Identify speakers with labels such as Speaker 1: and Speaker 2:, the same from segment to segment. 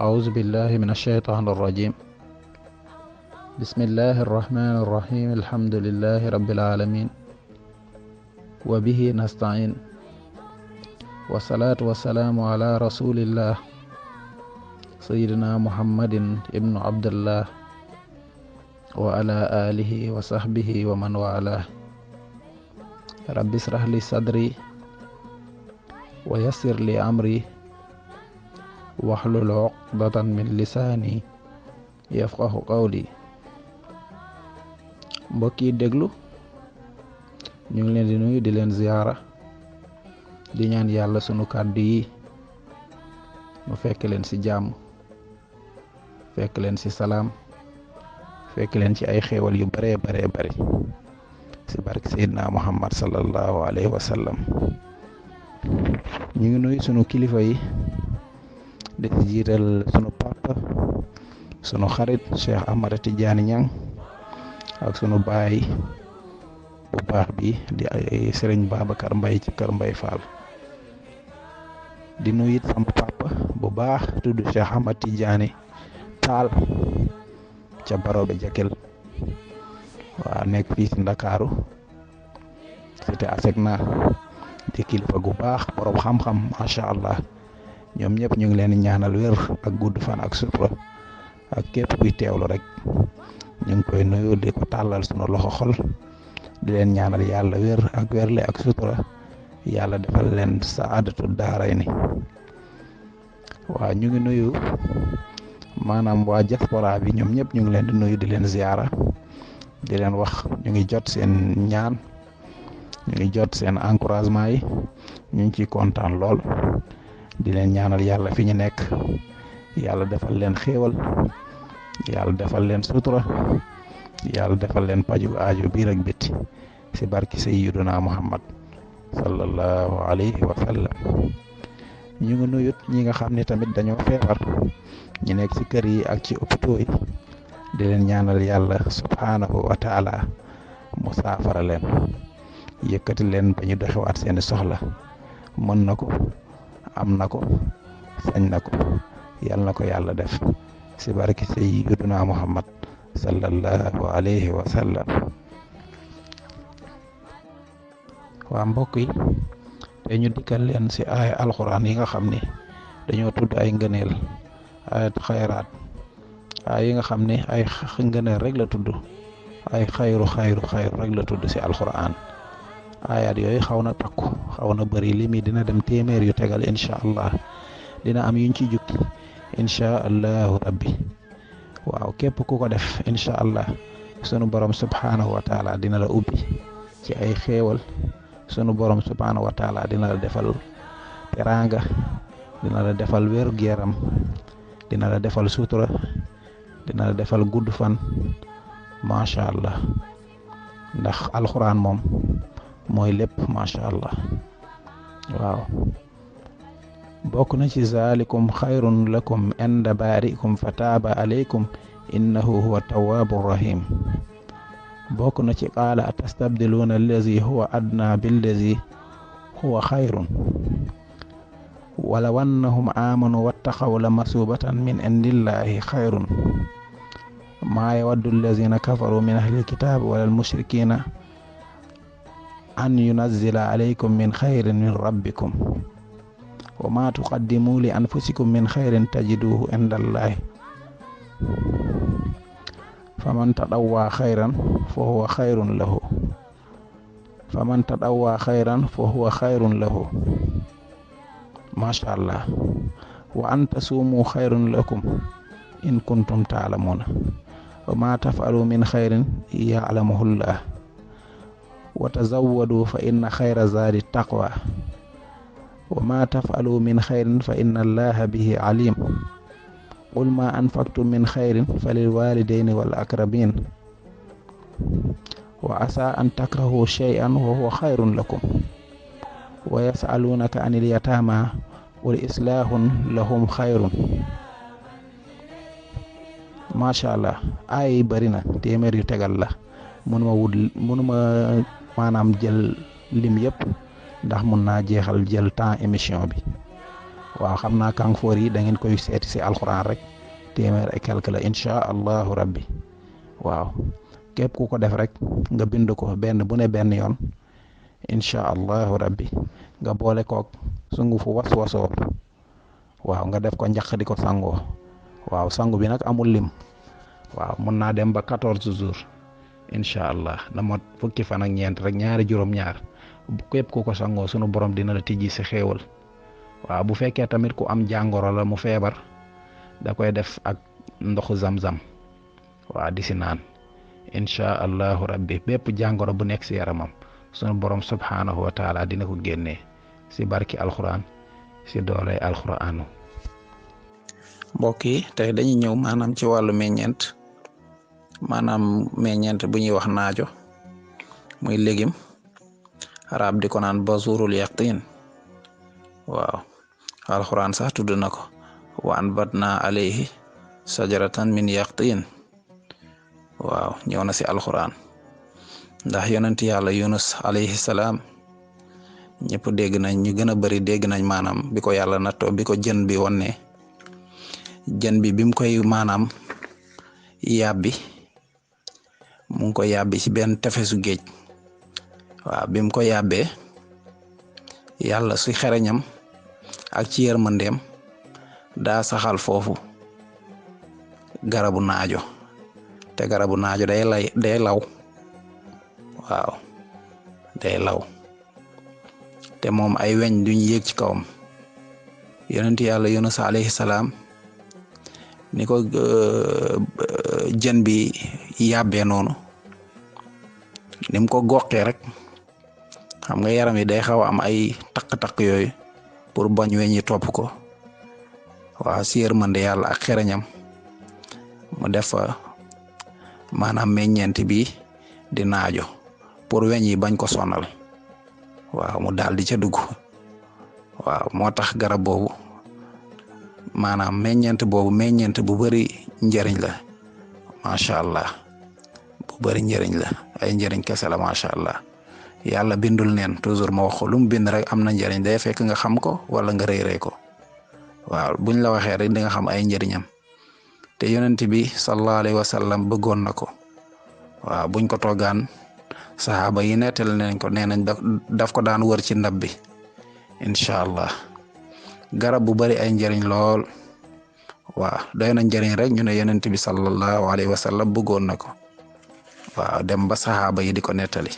Speaker 1: أعوذ بالله من الشيطان الرجيم. بسم الله الرحمن الرحيم. الحمد لله رب العالمين وبه نستعين، والصلاة والسلام على رسول الله سيدنا محمد ابن عبد الله وعلى آله وصحبه ومن والاه. رب اشرح لي صدري ويسر لي أمري واحلل عقدة من لساني yafqahu qawli. mbokk yi déglu ñu ngi leen di nuyu di leen ziyaara di ñaan yàlla sunu kàddu yi mu fekk leen ci jàmm, fekk leen ci salaam, fekk leen ci ay xéewal yu bare ci barke Seydina Muhammad sallallahu alayhi wa sallam. ñu ngi nuyu sunu kilifa yi di ci jiital sunu papa sunu xarit Cheikh Ahmad Tidiane Niang ak sunu baay bu baax bi di ay Serigne Babacar Mbaye ci kër Mbaye Fall. di nuyu it sama papa bu baax tudd Cheikh Ahmad Tidiane Tall ca Barobe Jakel waa nekk fii ci Ndakaaru cité Asegna di kilifa gu baax borom xam-xam macha allah. ñoom ñëpp ñu ngi leen di ñaanal wér ak gudd fan ak sutura ak képp kuy teewlu rek ñu ngi koy nuyu di ko tàllal sunu loxo xol di leen ñaanal yàlla wér ak wérle ak sutura yàlla defal leen saadatu daarayni. waaw ñu ngi nuyu maanaam waa diaspora bi ñoom ñëpp ñu ngi leen di nuyu di leen ziyaara di leen wax ñu ngi jot seen ñaan, ñu ngi jot seen encouragement yi, ñu ngi ciy kontaan lool. di leen ñaanal yàlla fi ñu nekk yàlla defal leen xéewal, yàlla defal leen sutura, yàlla defal leen paju aajo biir ak biti ci barki sayyiduna Muhammad sallallahu alayhi wa sallam. ñu ngi nuyut ñi nga xam ne tamit dañoo feebar, ñi nekk ci kër yi ak ci hôpitaux yi di leen ñaanal yàlla subhanahu wa taala mu saafara leen, yëkkati leen ba ñu doxewaat seeni soxla. mën na ko, am na ko, sañ na ko, yal na ko yàlla def ci barki sayyiduna Muhammad sallallahu alayhi wa sallam. waa mbokk yi te ñu dikkal leen ci ay alxuraan yi nga xam ne dañoo tudd ay ngëneel, ay xayraat, ay yi nga xam ne ay ngëneel rek la tudd, ay xayru rek la tudd ci alxuraan. ayaat yooyu xaw na takku, xaw na bëri limi dina dem téeméer yu tegal incha allah. dina am yuñ ci jukki incha allahu rabbi. waaw képp ku ko def incha allah sunu borom subhanahu wa taala dina la ubbi ci ay xéewal. sunu borom subhanahu wa taala dina la defal teraanga, dina la defal wér-gu-yaram, dina la defal sutura, dina la defal gudd fan macha allah. ndax alxuraan moom mooy lépp macha allah. waaw bokk na ci zalikum xayrun lakum inda baarikum fa taaba alaykum innahu huwa tawwaabu rahim. bokk na ci qaala atastabdiluuna allazi huwa adna billazi huwa xayrun walaw annahum aamanu wattaqaw la masubatan min indillahi xayrun maa yawaddu allazina kafaru min ahlil kitaabi wala almushrikina an yunazzila alaykum min xayrin min rabbikum wa ma tuqaddimu li anfusikum min xayrin tajiduhu inda allahi faman tadawwa xayran fa huwa xayrun lahu masha allah. wa an tasuumu xayrun lakum in kuntum taalamuuna wa ma tafalu min xayrin yaalamuhu llah wa tazawwadu fa inna xayra zaadi taqwa wa ma tafalu min xayrin fa inna allaha bihi alim. qul ma anfaqtum min xayrin fa lil walidayni wal aqrabin wa asa an takrahu shay'an wa huwa xayrun lakum wa yasalunaka anil yatama qul islahun lahum xayrun. macha allah ay bari na téeméer yu tegal la. mënuma maanaam jël lim yëpp ndax mun naa jeexal jël temps émission bi. waaw xam naa kanfoor yi da ngeen koy seeti si alxuraan rek téeméer ay quelque la incha allahu rabbi waaw képp ku ko def rek nga bind ko benn bu ne benn yoon incha allahu rabbi nga boole koog sungufu wasoo waaw nga def ko njaq di ko sangoo waaw sangu bi nag amul lim waaw mun naa dem ba 14 jours incha allah na mot fukki fan ak ñeent rek ñaari juróom-ñaar képp ku ko sangoo sunu borom dina la tijji si xéewal waaw bu fekkee tamit ku am jàngoro la mu feebar da koy def ak ndoxu zam-zam waaw di si naan incha allahu rabbi bépp jàngoro bu nekk si yaramam sunu borom subhaanahu wa taala dina ko génnee si barki alxuraan si dooley alxuraanu. mbokk yi tey dañuy ñëw maanaam ci wàllu meññeent bu ñuy wax naajo muy légume arab di ko naan bazurul yaqtin waaw alxuraan sax tudd na ko wa anbatna alayhi sajaratan min yaqtin waaw ñëw na si alxuraan ndax yonent yàlla yunus alayhi salaam ñëpp dégg nañ ñu gën a bari dégg nañ maanaam bi ko yàlla nattoo bi ko jën bi wonne jën bi bim koy maanaam yàbbi mu ngi ko yàbbi ci benn tefesu géej waaw bim ko yàbbee yàlla si xereñam ak ci yërmandeem daa saxal foofu garabu naajo te garabu naajo day law waaw day law te moom ay weñ duñ yéeg ci kawam yonent yàlla yunus alayhi salaam ni ko jën bi yàbbee noonu ni mu ko goqee rek xam nga yaram yi day xaw a am ay takk-takk yooyu pour bañ weñ yi topp ko waaw si yërmande yàlla ak xereñam mu def fa maanaam meññeent bi di naajo pour weñ yi bañ ko sonal waaw mu daal di ca dugg waaw moo tax garab boobu maanaam meññeent bu bari njëriñ la macha allah bu bari njëriñ la ay njëriñ kese la macha allah yàlla bindul neen toujours ma wax ko lu mu bind rek am na njëriñ day fekk nga xam ko wala nga réeree ko waaw buñ la waxee rek di nga xam ay njëriñam te yonent bi sallallahu alayhi wa sallam bëggoon na ko waaw buñ ko toggaan saxaaba yi nettali nañ ko nee nañ daf ko daan wër ci ndab bi incha allah garab bu bari ay njëriñ lool waaw doy na njëriñ rek ñu ne yonent bi sallallahu alayhi wa sallam bëggoon na ko waaw dem ba saxaaba yi di ko nettali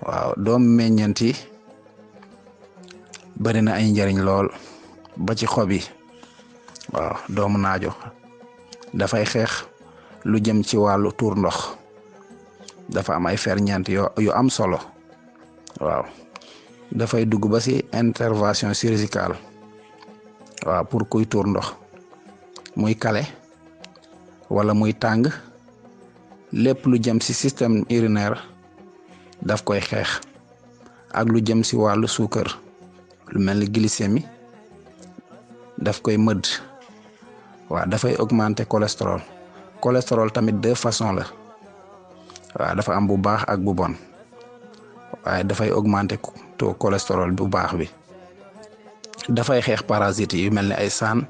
Speaker 1: waaw doom meññeent yi bari na ay njëriñ lool ba ci xob yi waaw doomu naajo dafay xeex lu jëm ci wàllu tuur ndox dafa am ay ferñeent yu am solo waaw dafay dugg ba ci intervention chirurgicale waaw pour kuy tuur ndox muy kale wala muy tàng lépp lu jëm ci système urinaire daf koy xeex ak lu jëm ci wàllu suukar lu mel ni glycémie daf koy mëdd waaw dafay augmenter cholestérol tamit deux façons la waaw dafa am bu baax ak bu bon waaye dafay augmenter taux cholestérol bu baax bi dafay xeex parasites yu mel ni ay saan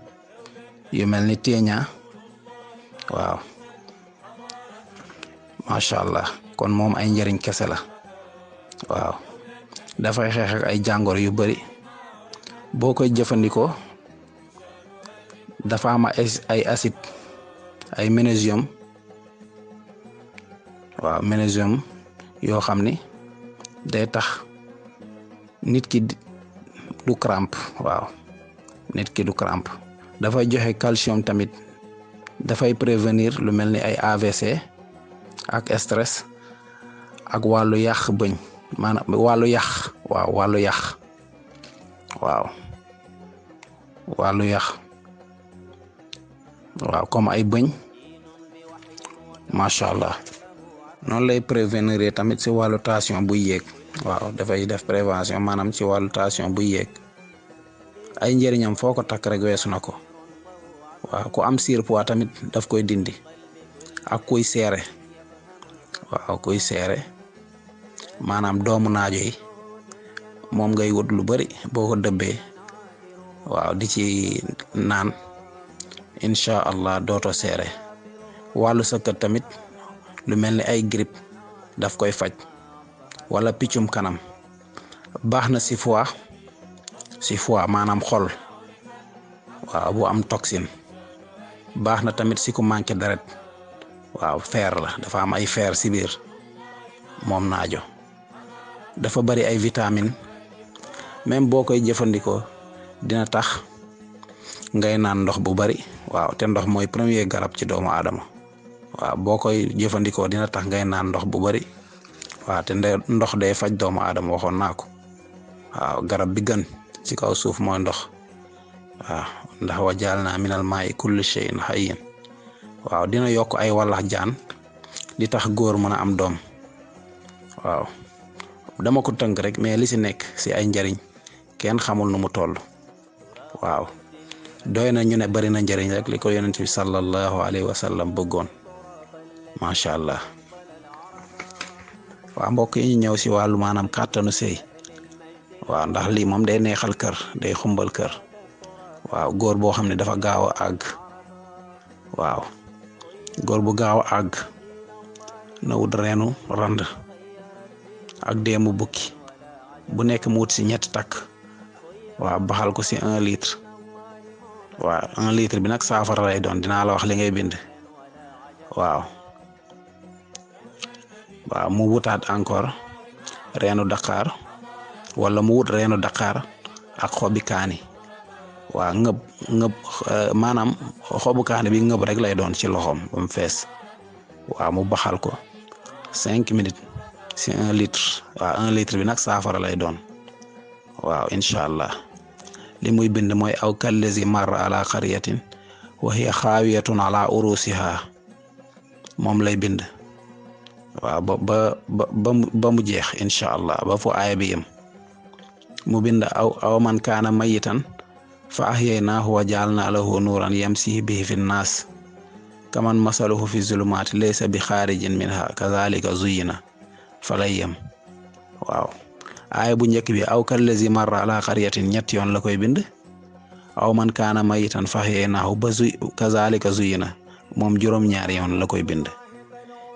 Speaker 1: yu mel ni téeña waaw macha allah kon moom ay njëriñ kese la waaw dafay xeex ak ay jàngoro yu bari boo koy jëfandikoo dafa am ay acide ay magnésium waaw magnésium yoo xam ni day tax nit ki du crampe waaw nit ki du crampe dafay joxe calcium tamit dafay prévenir lu mel ni ay AVC ak stress ak wàllu yàq bëñ maanaam wàllu yàq waaw wàllu yàq waaw wàllu yàq waaw comme ay bëñ macha allah noonu lay prévenir tamit ci wàllu tension buy yéeg waaw dafay def prévention maanaam ci wàllu tension buy yéeg ay njëriñam foo ko takk rek weesu na ko waaw ku am surpoids tamit daf koy dindi ak kuy seere waaw kuy seere maanaam doomu naajo yi moom ngay wut lu bari boo ko dëbbee waaw di ci naan incha allah dootoo seere. wàllu sëkkat tamit lu mel ni ay grippe daf koy faj wala piccum kanam. baax na si foie maanaam xol waaw bu am toxine. baax na tamit si ku manqué deret waaw fer la, dafa am ay fer si biir moom naajo. dafa bari ay vitamine, même boo koy jëfandikoo dina tax ngay naan ndox bu bari. waaw te ndox mooy premier garab ci doomu aadama. waaw boo koy jëfandikoo dina tax ngay naan ndox bu bari. waaw te ndox day faj doomu aadama, waxoon naa ko. waaw garab bi gën ci kaw suuf mooy ndox. waaw ndax wa jaalna minal maa'i kulli shay'in hayyin. waaw dina yokk ay wallax jaan di tax góor mën a am doom. waaw dama ko tënk rek, mais li ci nekk ci ay njariñ kenn xamul nu mu toll. waaw doy na ñu ne bari na njariñ rek li ko yonent bi sallallahu alayhi wa sallam bëggoon. macha allah. waaw mbokk yi ñu ñëw ci wàllu maanaam kàttanu sëy. waaw ndax lii moom day neexal kër, day xumbal kër. waaw góor boo xam ne dafa gaaw a àgg. waaw góor bu gaaw a àgg na wut reenu rand ak deemu bukki bu nekk mu wut ci ñetti takk. waaw baxal ko ci 1 litre. waaw 1 litre bi nag saafara lay doon, dinaa la wax li ngay bind. waaw mu wutaat encore reenu Dakar wala mu wut reenu Dakar ak xobi kaani. waaw ngëb maanaam xobu kaani bi ngëb rek lay doon ci loxoom ba mu fees. waaw mu baxal ko 5 minutes ci 1 litre. waaw 1 litre bi nag saafara lay doon. waaw incha allah li muy bind mooy aw kallazi marra ala qaryatin wa hiya xaawiyatun ala urusiha. moom lay bind. waaw ba mu jeex incha allah ba fu aaya bi yem. mu bind aw man kaana mayitan fa ahyaynaahu wa jaalnaa lahu nuuran yamshi bihi fi nnaas kaman masaluhu fi zulumaati laysa bi xaarijin minha kazalika zuyyina fa lay yem. waaw aaya bu njëkk bi aw kallazi marra ala qaryatin ñett yoon la koy bind. aw man kaana mayitan fa ahyaynaahu ba kazalika zuyyina moom juróom-ñaari yoon la koy bind.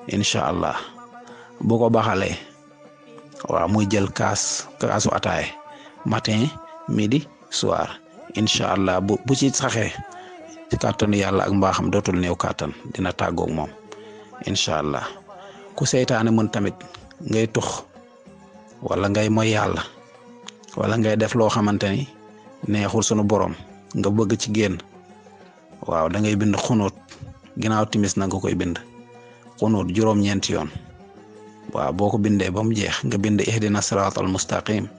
Speaker 1: incha allah bu ko baxalee waaw muy jël kaasu ataay matin midi soir. incha allah bu ci saxee ci kàttanu yàlla ak mbaaxam dootul néew kàttan, dina tàggoog moom incha allah. ku seytaane mën tamit ngay tux wala ngay moy yàlla wala ngay def loo xamante ni neexul sunu borom nga bëgg ci génn. waaw da ngay bind xunóot ginnaaw timis na nga koy bind xunóot juróom-ñeenti yoon. waaw boo ko bindee ba mu jeex nga bind ihdina siraatal mustaqim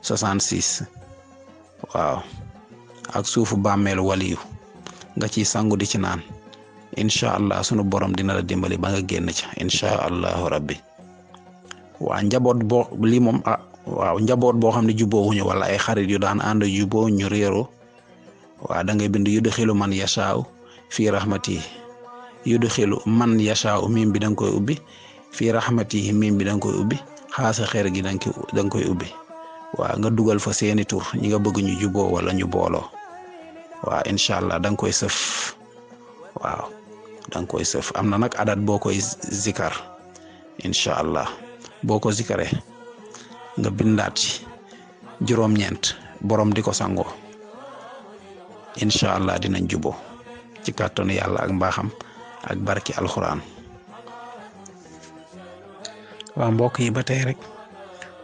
Speaker 1: 66. waaw ak suufu bàmmeelu waliyu nga ciy sangu di ci naan. incha allah sunu borom dina la dimbali ba nga génn ca incha allahu rabbi. waa njaboot boo lii moom waaw njaboot boo xam ne jubboowuñu wala ay xarit yu daan ànd jubboo ñu réeroo. waaw da ngay bind yudxilu man yashaaw fii rahmatihi. yudxilu man yashaaw miim bi da nga koy ubbi fii rahmatihi miim bi da nga koy ubbi xaasa xeer gi da nga koy ubbi. waaw nga dugal fa seeni tur ñi nga bëgg ñu juboo wala ñu booloo. waaw incha allah da nga koy sëf. waaw da nga koy sëf am na nag adat boo koy zikar. incha allah boo ko zikaree nga bindaat ci juróom-ñeent borom di ko sangoo. incha allah dinañ juboo ci kàttanu yàlla ak mbaaxam ak barki alxuraan. waaw mbokk yi ba tey rek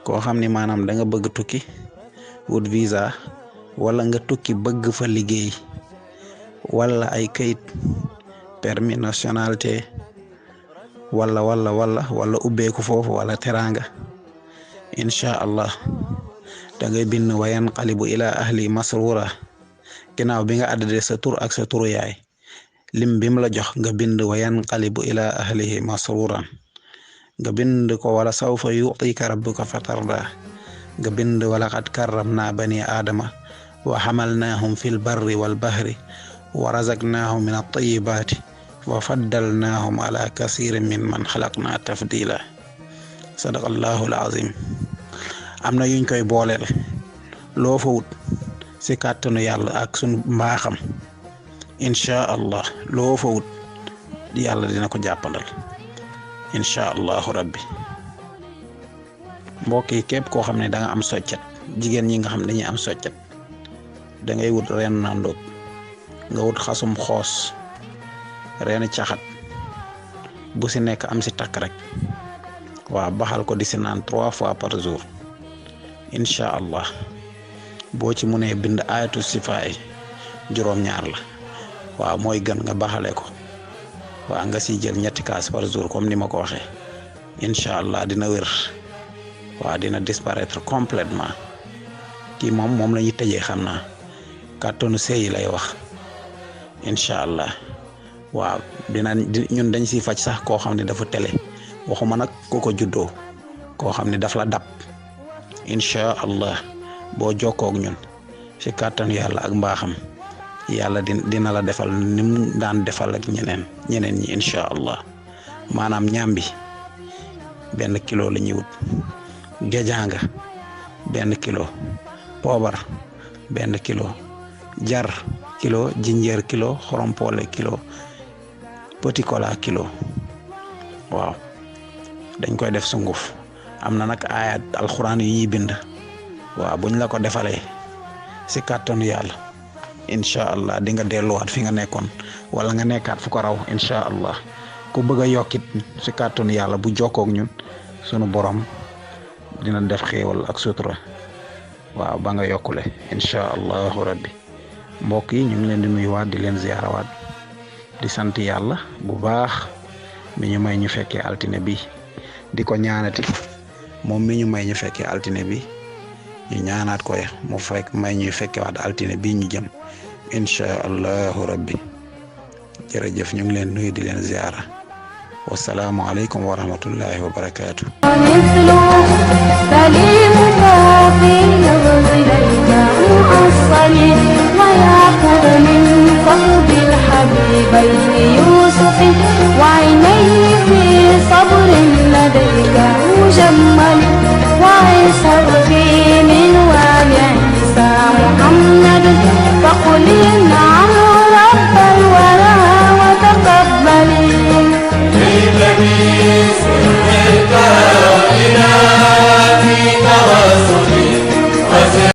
Speaker 1: koo xam ni maanaam da nga bëgg tukki wut visa wala nga tukki bëgg fa liggéey wala ay kayit permis nationalité wala ubbeeku foofu wala teraanga. incha allah da ngay bind wa yanqalibu ila ahli masrura. ginnaaw bi nga addade sa tur ak sa turu yaay lim bim la jox nga bind wa yanqalibu ila ahlihi masruran. nga bind ko wala sawfa yu'tika rabbuka fatarda. nga bind wala qad karramna bani aadama wa hamalnahum fil barri wal bahri wa razaqnahum min at-tayyibati wa faddalnahum ala kasirin mimman xalaqna tafdila. sadaqallahu al-azim. am na yuñ koy booleel loo fa wut si kàttanu yàlla ak sunu mbaaxam incha allah loo fa wut yàlla dina ko jàppandal incha allahu rabbi. mbokk yi képp koo xam ne da nga am soccet, jigéen ñi nga xam dañuy am soccet, da ngay wut reen nandoog nga wut xasum xoos, reeni caxat bu si nekk am si takk rek waaw baxal ko di si naan 3 fois par jour incha allah. boo ci mënee bind ayatu sifaay juróom-ñaar la waaw mooy gën nga baxale ko waaw nga siy jël 3 kaas par jour comme ni ma ko waxee incha allah dina wér waaw dina disparaître complètement. kii moom la ñuy tëjee xam naa kàttanu sëy lay wax incha allah. waaw ñun dañ siy faj sax koo xam ne dafa tele waxuma nag ku ko juddoo koo xam ne daf la dab incha allah. boo jokkoog ñun ci kàttanu yàlla ak mbaaxam yàlla dina la defal ni mu daan defal ak ñeneen ñi incha allah. maanaam ñambi 1 kilo la ñuy wut, géjaanga 1 kilo, poobar 1 kilo, jar kilo, jinjeer kilo, xorompoole kilo, petit cola kilo. waaw dañ koy def sunguf. am na nag ayat alxuraan yu ñuy bind. waaw buñ la ko defalee si kàttanu yàlla incha allah di nga delluwaat fi nga nekkoon wala nga nekkaat fu ko raw incha allah. ku bëgg a yokkit si kàttanu yàlla bu jokkoog ñun sunu borom dina def xéewal ak sutura waaw ba nga yokkule incha allahu rabbi. mbokk yi ñu ngi leen di nuyuwaat di leen ziyaarawaat di sant yàlla bu baax mi ñu may ñu fekkee altine bi di ko ñaanati moom mi ñu may ñu fekkee altine bi ñu ñaanaat ko mu fekk may ñuy fekkewaat altine bii ñu jëm incha allahu rabbi. jërëjëf ñu ngi leen nuyu di leen ziyaara wasalaamu aleykum wa rahmatullahi wa barakaatu.